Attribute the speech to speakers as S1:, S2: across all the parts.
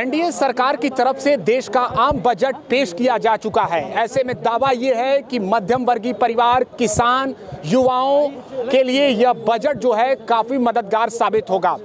S1: NDA सरकार की तरफ से देश का आम बजट पेश किया जा चुका है। ऐसे में दावा ये है कि मध्यम वर्गीय परिवार, किसान, युवाओं के लिए यह बजट जो है काफ़ी मददगार साबित होगा।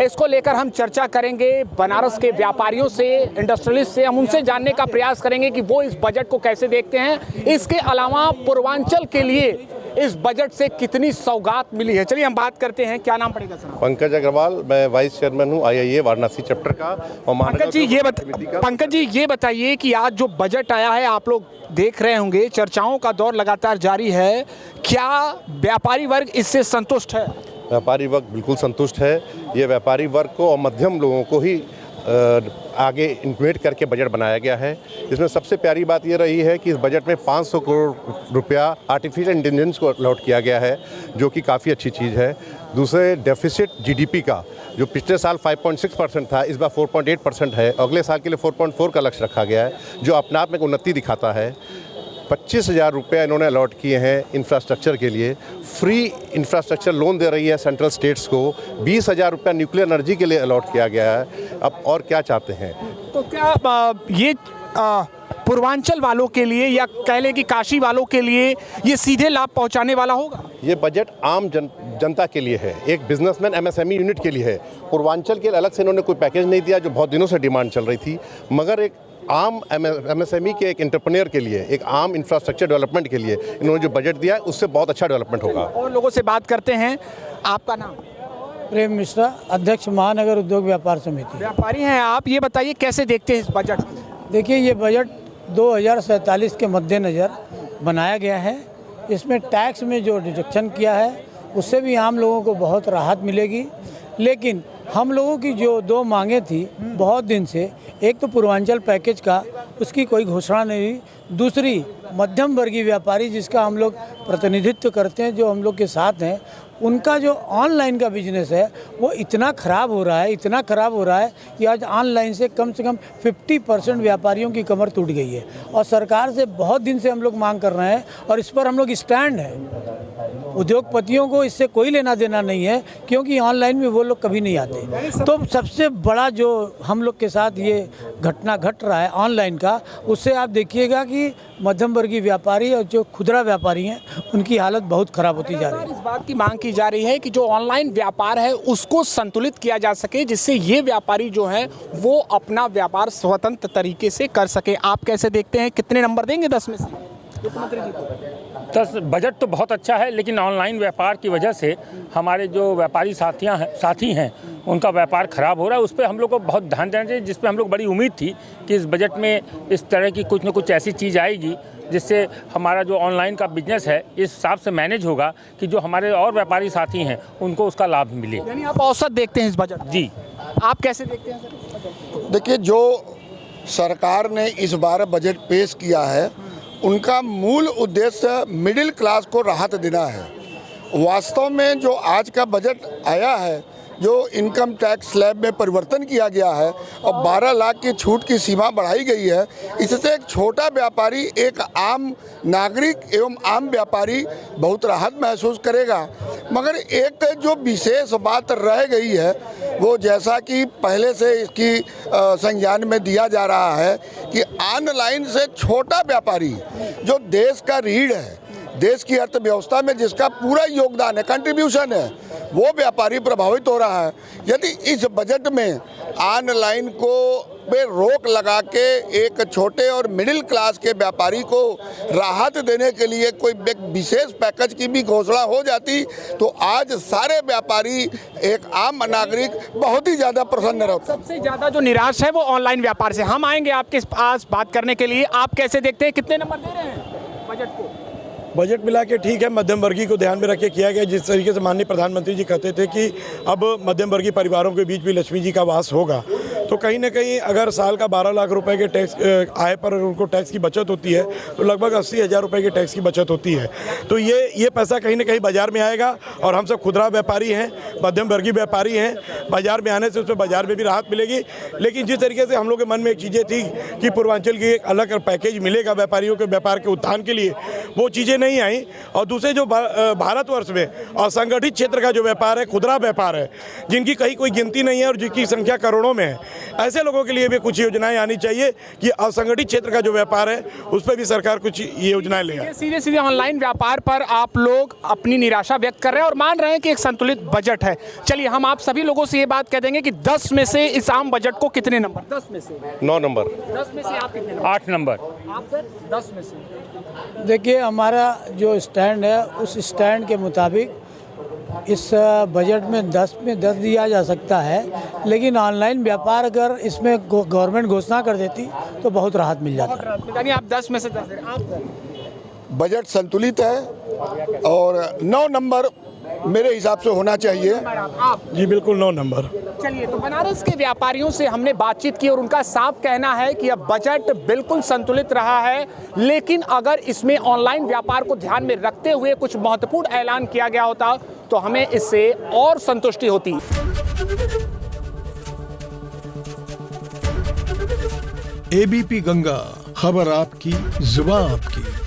S1: इसको लेकर हम चर्चा करेंगे बनारस के व्यापारियों से, इंडस्ट्रियलिस्ट से। हम उनसे जानने का प्रयास करेंगे कि वो इस बजट को कैसे देखते हैं। इसके अलावा पूर्वांचल के लिए इस बजट से कितनी सौगात मिली है, चलिए हम बात करते हैं। क्या नाम पड़ेगा सर?
S2: पंकज अग्रवाल, मैं वाइस चेयरमैन हूँ IIA वाराणसी चैप्टर का। और
S1: पंकज जी ये बताइए कि आज जो बजट आया है, आप लोग देख रहे होंगे, चर्चाओं का दौर लगातार जारी है, क्या व्यापारी वर्ग इससे संतुष्ट है?
S2: व्यापारी वर्ग बिल्कुल संतुष्ट है। ये व्यापारी वर्ग को और मध्यम लोगों को ही आगे इंक्लूड करके बजट बनाया गया है। इसमें सबसे प्यारी बात ये रही है कि इस बजट में 500 करोड़ रुपया आर्टिफिशियल इंटेलिजेंस को अलॉट किया गया है, जो कि काफ़ी अच्छी चीज़ है। दूसरे, डेफिसिट GDP का जो पिछले साल 5.6% था, इस बार 4.8% है। अगले साल के लिए 4.4 का लक्ष्य रखा गया है, जो अपने आप में उन्नति दिखाता है। 25,000 रुपये इन्होंने अलॉट किए हैं इंफ्रास्ट्रक्चर के लिए। फ्री इंफ्रास्ट्रक्चर लोन दे रही है सेंट्रल स्टेट्स को। 20,000 रुपया न्यूक्लियर एनर्जी के लिए अलॉट किया गया है। अब और क्या चाहते हैं?
S1: तो क्या ये पूर्वांचल वालों के लिए या कह लें कि काशी वालों के लिए ये सीधे लाभ पहुंचाने वाला होगा?
S2: ये बजट आम जनता के लिए है, एक बिजनेसमैन MSME यूनिट के लिए है। पूर्वांचल के लिए अलग से इन्होंने कोई पैकेज नहीं दिया, जो बहुत दिनों से डिमांड चल रही थी, मगर एक आम MSME के एक एंटरप्रेन्योर के लिए, एक आम इंफ्रास्ट्रक्चर डेवलपमेंट के लिए इन्होंने जो बजट दिया है, उससे बहुत अच्छा डेवलपमेंट होगा।
S1: और लोगों से बात करते हैं। आपका नाम?
S3: प्रेम मिश्रा, अध्यक्ष महानगर उद्योग व्यापार समिति।
S1: व्यापारी हैं आप, ये बताइए कैसे देखते हैं इस बजट को?
S3: देखिए, ये बजट 2047 के मद्देनज़र बनाया गया है। इसमें टैक्स में जो डिडक्शन किया है, उससे भी आम लोगों को बहुत राहत मिलेगी। लेकिन हम लोगों की जो दो मांगें थी बहुत दिन से, एक तो पूर्वांचल पैकेज का, उसकी कोई घोषणा नहीं हुई। दूसरी, मध्यम वर्गीय व्यापारी जिसका हम लोग प्रतिनिधित्व करते हैं, जो हम लोग के साथ हैं, उनका जो ऑनलाइन का बिजनेस है वो इतना ख़राब हो रहा है कि आज ऑनलाइन से कम 50% व्यापारियों की कमर टूट गई है। और सरकार से बहुत दिन से हम लोग मांग कर रहे हैं और इस पर हम लोग स्टैंड हैं। उद्योगपतियों को इससे कोई लेना देना नहीं है, क्योंकि ऑनलाइन में वो लोग कभी नहीं आते। तो सबसे बड़ा जो हम लोग के साथ ये घटना घट रहा है ऑनलाइन का, उससे आप देखिएगा कि मध्यम वर्गीय व्यापारी और जो खुदरा व्यापारी हैं, उनकी हालत बहुत ख़राब होती जा रही है।
S1: इस बात की मांग की जा रही है कि जो ऑनलाइन व्यापार है उसको संतुलित किया जा सके, जिससे ये व्यापारी जो हैं वो अपना व्यापार स्वतंत्र तरीके से कर सके। आप कैसे देखते हैं, कितने नंबर देंगे 10 में से? मुख्यमंत्री जी को
S4: 10। बजट तो बहुत अच्छा है, लेकिन ऑनलाइन व्यापार की वजह से हमारे जो व्यापारी साथी हैं उनका व्यापार खराब हो रहा है। उस पर हम लोग को बहुत ध्यान देना चाहिए, जिस पे हम लोग बड़ी उम्मीद थी कि इस बजट में इस तरह की कुछ न कुछ ऐसी चीज़ आएगी जिससे हमारा जो ऑनलाइन का बिजनेस है इस हिसाब से मैनेज होगा कि जो हमारे और व्यापारी साथी हैं उनको उसका लाभ मिले।
S1: यानी आप औसत देखते हैं इस बजट?
S4: जी।
S1: आप कैसे देखते हैं सर?
S5: देखिए, जो सरकार ने इस बार बजट पेश किया है, उनका मूल उद्देश्य मिडिल क्लास को राहत देना है। वास्तव में जो आज का बजट आया है, जो इनकम टैक्स स्लैब में परिवर्तन किया गया है और 12 लाख की छूट की सीमा बढ़ाई गई है, इससे एक छोटा व्यापारी, एक आम नागरिक एवं आम व्यापारी बहुत राहत महसूस करेगा। मगर एक जो विशेष बात रह गई है, वो जैसा कि पहले से इसकी संज्ञान में दिया जा रहा है कि ऑनलाइन से छोटा व्यापारी जो देश का रीढ़ है, देश की अर्थव्यवस्था में जिसका पूरा योगदान है, कंट्रीब्यूशन है, वो व्यापारी प्रभावित हो रहा है। यदि इस बजट में ऑनलाइन को पे रोक लगा के एक छोटे और मिडिल क्लास के व्यापारी को राहत देने के लिए कोई विशेष पैकेज की भी घोषणा हो जाती, तो आज सारे व्यापारी, एक आम नागरिक बहुत ही ज़्यादा प्रसन्न रहते।
S1: सबसे ज़्यादा जो निराश है वो ऑनलाइन व्यापार से। हम आएंगे आपके पास बात करने के लिए। आप कैसे देखते हैं, कितने नंबर दे रहे हैं बजट को?
S6: बजट मिला के ठीक है, मध्यम वर्गीय को ध्यान में रख के किया गया। जिस तरीके से माननीय प्रधानमंत्री जी कहते थे कि अब मध्यम वर्गीय परिवारों के बीच भी लक्ष्मी जी का वास होगा, तो कहीं ना कहीं अगर साल का 12 लाख रुपए के टैक्स आय पर उनको टैक्स की बचत होती है, तो लगभग 80,000 रुपये की टैक्स की बचत होती है। तो ये पैसा कहीं ना कहीं बाजार में आएगा और हम सब खुदरा व्यापारी हैं, मध्यम वर्गीय व्यापारी हैं, बाजार में आने से उसमें बाजार में भी राहत मिलेगी। लेकिन जिस तरीके से हम लोग के मन में एक चीज़ें थी कि पूर्वांचल की एक अलग पैकेज मिलेगा व्यापारियों के व्यापार के उत्थान के लिए, वो चीज़ें नहीं आई। और दूसरे जो भारतवर्ष में असंगठित क्षेत्र का जो व्यापार है, खुदरा व्यापार है, जिनकी कहीं कोई गिनती नहीं है और जिनकी संख्या करोड़ों में है, ऐसे लोगों के लिए भी कुछ योजनाएं आनी चाहिए कि असंगठित क्षेत्र का जो व्यापार है उस पर भी सरकार कुछ योजनाएं ले आए।
S1: सीधे सीधे ऑनलाइन व्यापार पर आप लोग अपनी निराशा व्यक्त कर रहे हैं और मान रहे हैं कि एक संतुलित बजट है। चलिए हम आप सभी लोगों से ये बात कह देंगे कि 10 में से इस आम बजट को कितने नंबर? 10 में से
S2: 9 नंबर।
S1: 10 में से आप कितने नंबर?
S4: 8 नंबर।
S1: आप सर 10 में से?
S3: देखिए, हमारा जो स्टैंड है उस स्टैंड के मुताबिक इस बजट में 10 में 10 दिया जा सकता है, लेकिन ऑनलाइन व्यापार अगर इसमें गवर्नमेंट घोषणा कर देती तो बहुत राहत मिल जाता।
S1: यानी आप 10 में से 10 दे रहे हैं। आप सर?
S5: बजट संतुलित है और 9 नंबर मेरे हिसाब से होना चाहिए।
S1: आप?
S6: जी बिल्कुल 9 नंबर।
S1: चलिए, तो बनारस के व्यापारियों से हमने बातचीत की और उनका साफ कहना है कि अब बजट बिल्कुल संतुलित रहा है, लेकिन अगर इसमें ऑनलाइन व्यापार को ध्यान में रखते हुए कुछ महत्वपूर्ण ऐलान किया गया होता तो हमें इससे और संतुष्टि होती।
S7: एबीपी गंगा, खबर आपकी, जुबान आपकी।